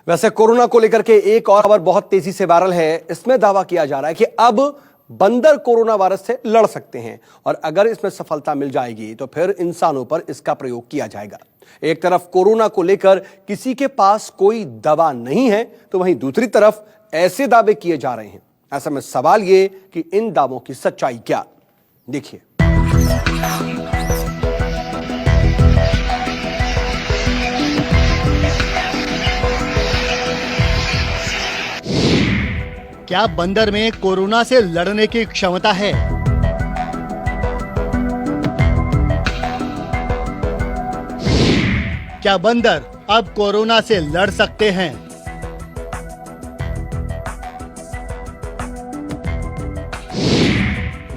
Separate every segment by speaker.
Speaker 1: वैसे कोरोना को लेकर के एक और खबर बहुत तेजी से वायरल है। इसमें दावा किया जा रहा है कि अब बंदर कोरोना वायरस से लड़ सकते हैं और अगर इसमें सफलता मिल जाएगी तो फिर इंसानों पर इसका प्रयोग किया जाएगा। एक तरफ कोरोना को लेकर किसी के पास कोई दवा नहीं है तो वहीं दूसरी तरफ ऐसे दावे किए जा रहे हैं। ऐसे में सवाल ये कि इन दावों की सच्चाई क्या। देखिए,
Speaker 2: क्या बंदर में कोरोना से लड़ने की क्षमता है? क्या बंदर अब कोरोना से लड़ सकते हैं?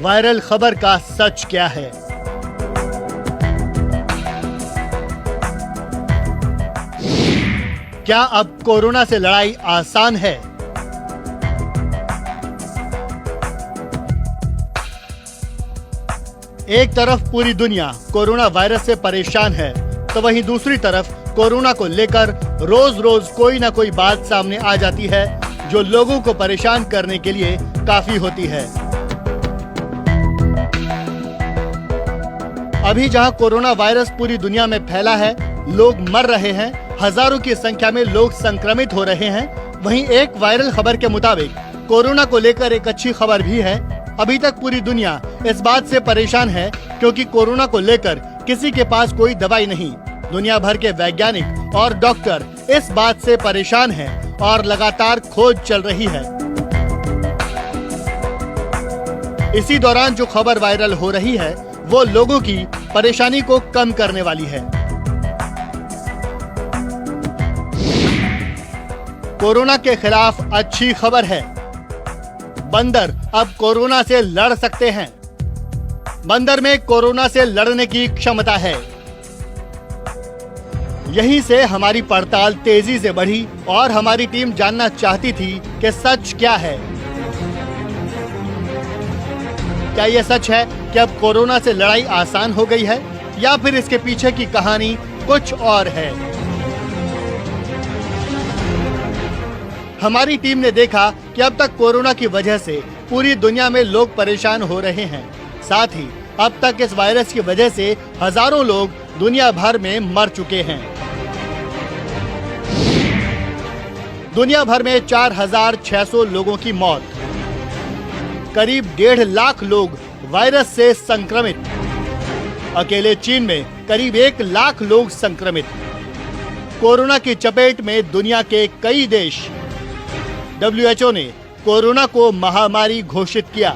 Speaker 2: वायरल खबर का सच क्या है? क्या अब कोरोना से लड़ाई आसान है? एक तरफ पूरी दुनिया कोरोना वायरस से परेशान है तो वहीं दूसरी तरफ कोरोना को लेकर रोज रोज कोई ना कोई बात सामने आ जाती है जो लोगों को परेशान करने के लिए काफी होती है। अभी जहां कोरोना वायरस पूरी दुनिया में फैला है, लोग मर रहे हैं, हजारों की संख्या में लोग संक्रमित हो रहे हैं, वहीं एक वायरल खबर के मुताबिक कोरोना को लेकर एक अच्छी खबर भी है। अभी तक पूरी दुनिया इस बात से परेशान है क्योंकि कोरोना को लेकर किसी के पास कोई दवाई नहीं। दुनिया भर के वैज्ञानिक और डॉक्टर इस बात से परेशान हैं और लगातार खोज चल रही है। इसी दौरान जो खबर वायरल हो रही है वो लोगों की परेशानी को कम करने वाली है। कोरोना के खिलाफ अच्छी खबर है। बंदर अब कोरोना से लड़ सकते हैं। बंदर में कोरोना से लड़ने की क्षमता है। यहीं से हमारी पड़ताल तेजी से बढ़ी और हमारी टीम जानना चाहती थी कि सच क्या है। क्या यह सच है कि अब कोरोना से लड़ाई आसान हो गई है या फिर इसके पीछे की कहानी कुछ और है? हमारी टीम ने देखा कि अब तक कोरोना की वजह से पूरी दुनिया में लोग परेशान हो रहे हैं। साथ ही अब तक इस वायरस की वजह से हजारों लोग दुनिया भर में मर चुके हैं। दुनिया भर में 4,600 लोगों की मौत, करीब 1.5 लाख लोग वायरस से संक्रमित। अकेले चीन में करीब 1 लाख लोग संक्रमित। कोरोना की चपेट में दुनिया के कई देश। WHO ने कोरोना को महामारी घोषित किया।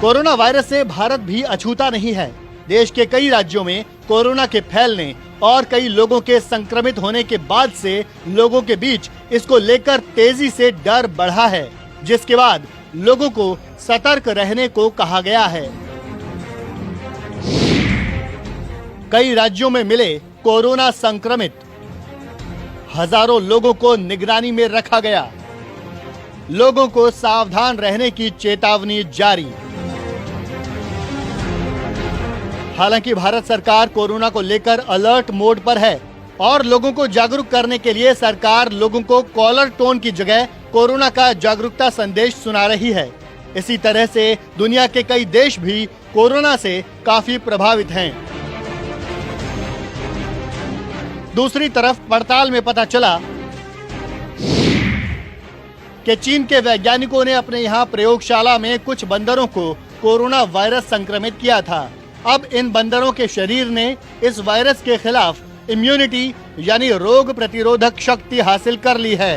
Speaker 2: कोरोना वायरस से भारत भी अछूता नहीं है। देश के कई राज्यों में कोरोना के फैलने और कई लोगों के संक्रमित होने के बाद से लोगों के बीच इसको लेकर तेजी से डर बढ़ा है, जिसके बाद लोगों को सतर्क रहने को कहा गया है। कई राज्यों में मिले कोरोना संक्रमित, हजारों लोगों को निगरानी में रखा गया। लोगों को सावधान रहने की चेतावनी जारी। हालांकि भारत सरकार कोरोना को लेकर अलर्ट मोड पर है और लोगों को जागरूक करने के लिए सरकार लोगों को कॉलर टोन की जगह कोरोना का जागरूकता संदेश सुना रही है। इसी तरह से दुनिया के कई देश भी कोरोना से काफी प्रभावित हैं। दूसरी तरफ पड़ताल में पता चला कि चीन के वैज्ञानिकों ने अपने यहाँ प्रयोगशाला में कुछ बंदरों को कोरोना वायरस संक्रमित किया था। अब इन बंदरों के शरीर ने इस वायरस के खिलाफ इम्यूनिटी यानी रोग प्रतिरोधक शक्ति हासिल कर ली है।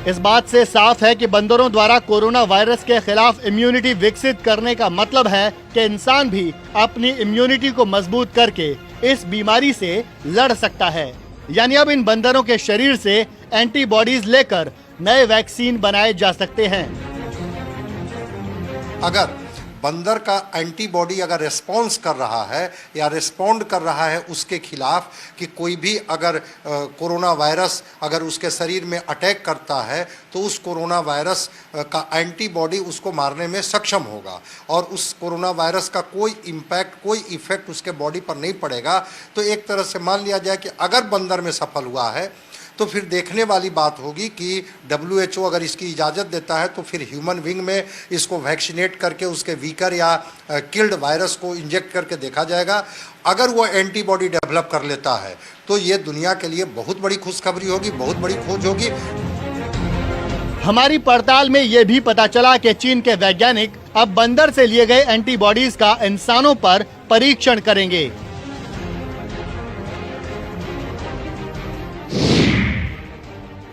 Speaker 2: इस बात से साफ है कि बंदरों द्वारा कोरोना वायरस के खिलाफ इम्यूनिटी विकसित करने का मतलब है कि इंसान भी अपनी इम्यूनिटी को मजबूत करके इस बीमारी से लड़ सकता है। यानी अब इन बंदरों के शरीर से एंटीबॉडीज लेकर नए वैक्सीन बनाए जा सकते हैं।
Speaker 3: अगर बंदर का एंटीबॉडी अगर रिस्पॉन्स कर रहा है या रिस्पॉन्ड कर रहा है उसके खिलाफ कि कोई भी अगर कोरोना वायरस अगर उसके शरीर में अटैक करता है तो उस कोरोना वायरस का एंटीबॉडी उसको मारने में सक्षम होगा और उस कोरोना वायरस का कोई इम्पैक्ट कोई इफेक्ट उसके बॉडी पर नहीं पड़ेगा। तो एक तरह से मान लिया जाए कि अगर बंदर में सफल हुआ है तो फिर देखने वाली बात होगी कि WHO अगर इसकी इजाज़त देता है तो फिर ह्यूमन विंग में इसको वैक्सीनेट करके उसके वीकर या किल्ड वायरस को इंजेक्ट करके देखा जाएगा। अगर वो एंटीबॉडी डेवलप कर लेता है तो ये दुनिया के लिए बहुत बड़ी खुशखबरी होगी, बहुत बड़ी खोज होगी।
Speaker 2: हमारी पड़ताल में ये भी पता चला कि चीन के वैज्ञानिक अब बंदर से लिए गए एंटीबॉडीज का इंसानों पर परीक्षण करेंगे।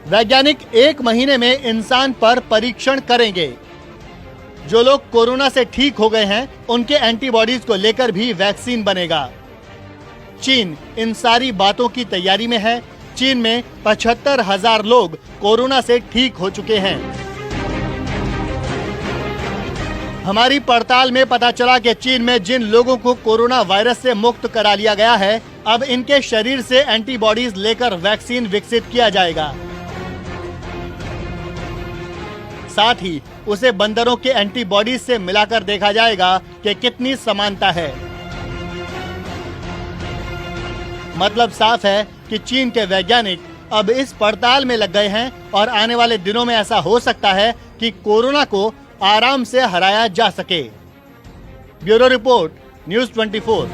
Speaker 2: वैज्ञानिक 1 महीने में इंसान पर परीक्षण करेंगे। जो लोग कोरोना से ठीक हो गए हैं उनके एंटीबॉडीज को लेकर भी वैक्सीन बनेगा। चीन इन सारी बातों की तैयारी में है। चीन में 75,000 लोग कोरोना से ठीक हो चुके हैं। हमारी पड़ताल में पता चला कि चीन में जिन लोगों को कोरोना वायरस से मुक्त करा लिया गया है अब इनके शरीर से एंटीबॉडीज लेकर वैक्सीन विकसित किया जाएगा। साथ ही उसे बंदरों के एंटीबॉडीज से मिलाकर देखा जाएगा कि कितनी समानता है। मतलब साफ है कि चीन के वैज्ञानिक अब इस पड़ताल में लग गए हैं और आने वाले दिनों में ऐसा हो सकता है कि कोरोना को आराम से हराया जा सके। Bureau report, news 24।